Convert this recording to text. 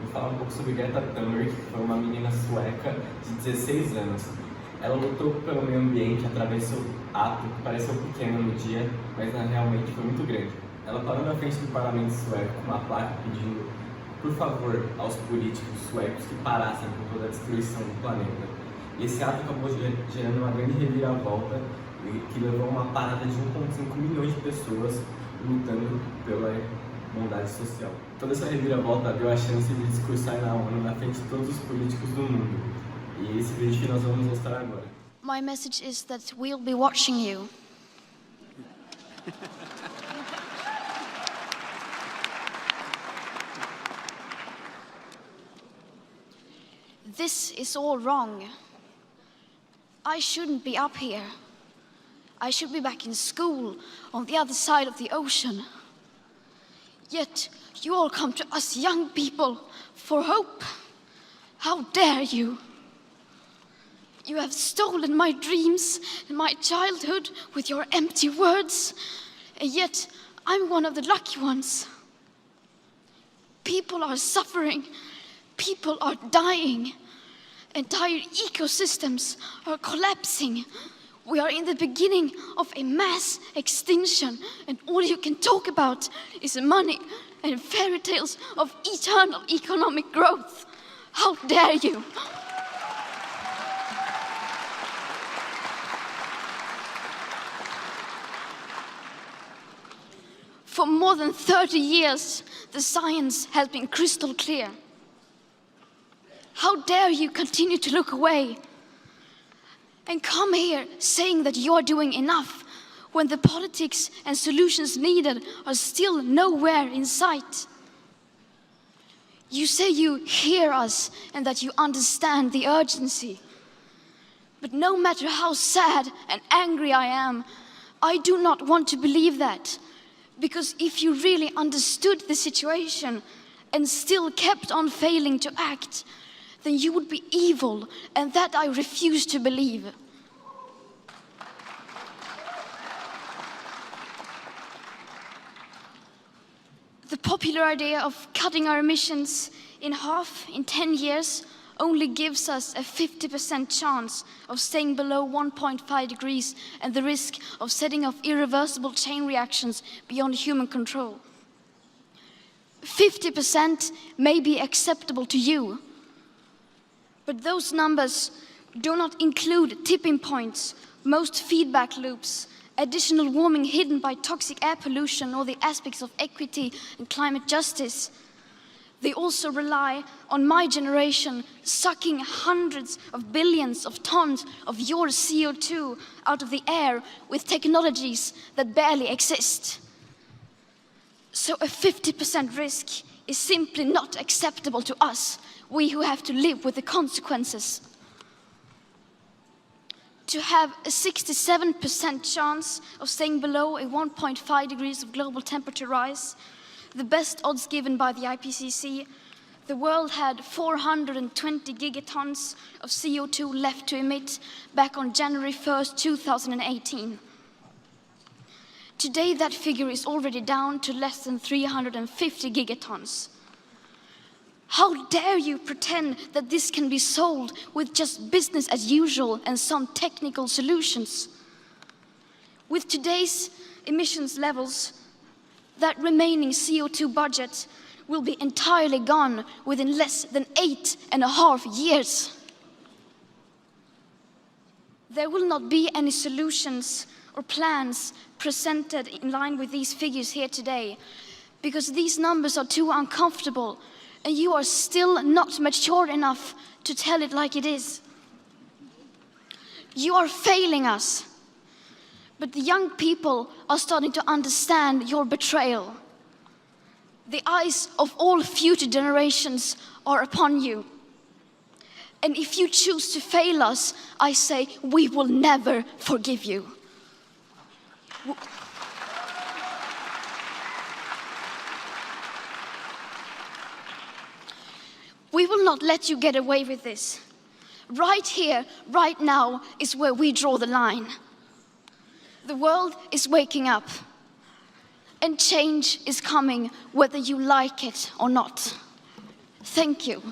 Vou falar um pouco sobre Greta Thunberg, que foi uma menina sueca de 16 anos. Ela lutou pelo meio ambiente através do seu ato, que pareceu pequeno no dia, mas realmente foi muito grande. Ela parou na frente do parlamento sueco com uma placa pedindo, por favor, aos políticos suecos que parassem com toda a destruição do planeta. E esse ato acabou gerando uma grande reviravolta, que levou a uma parada de 1,5 milhões de pessoas lutando pela bondade social. Toda essa reviravolta deu a chance de discursar na ONU na frente de todos os políticos do mundo. E esse vídeo que nós vamos mostrar agora. My message is that we'll be watching you. This is all wrong. I shouldn't be up here. I should be back in school on the other side of the ocean. Yet you all come to us young people for hope. How dare you? You have stolen my dreams and my childhood with your empty words, and yet I'm one of the lucky ones. People are suffering, people are dying, entire ecosystems are collapsing. We are in the beginning of a mass extinction, and all you can talk about is money and fairy tales of eternal economic growth. How dare you? For more than 30 years, the science has been crystal clear. How dare you continue to look away and come here saying that you're doing enough when the politics and solutions needed are still nowhere in sight? You say you hear us and that you understand the urgency. But no matter how sad and angry I am, I do not want to believe that. Because if you really understood the situation and still kept on failing to act, then you would be evil, and that I refuse to believe. The popular idea of cutting our emissions in half in 10 years only gives us a 50% chance of staying below 1.5 degrees and the risk of setting off irreversible chain reactions beyond human control. 50% may be acceptable to you, but those numbers do not include tipping points, most feedback loops, additional warming hidden by toxic air pollution, or the aspects of equity and climate justice. They also rely on my generation sucking hundreds of billions of tons of your CO2 out of the air with technologies that barely exist. So a 50% risk is simply not acceptable to us, we who have to live with the consequences. To have a 67% chance of staying below a 1.5 degrees of global temperature rise, the best odds given by the IPCC, the world had 420 gigatons of CO2 left to emit back on January 1st, 2018. Today, that figure is already down to less than 350 gigatons. How dare you pretend that this can be solved with just business as usual and some technical solutions? With today's emissions levels, that remaining CO2 budget will be entirely gone within less than 8.5 years. There will not be any solutions or plans presented in line with these figures here today, because these numbers are too uncomfortable and you are still not mature enough to tell it like it is. You are failing us. But the young people are starting to understand your betrayal. The eyes of all future generations are upon you. And if you choose to fail us, I say we will never forgive you. We will not let you get away with this. Right here, right now, is where we draw the line. The world is waking up, and change is coming whether you like it or not. Thank you.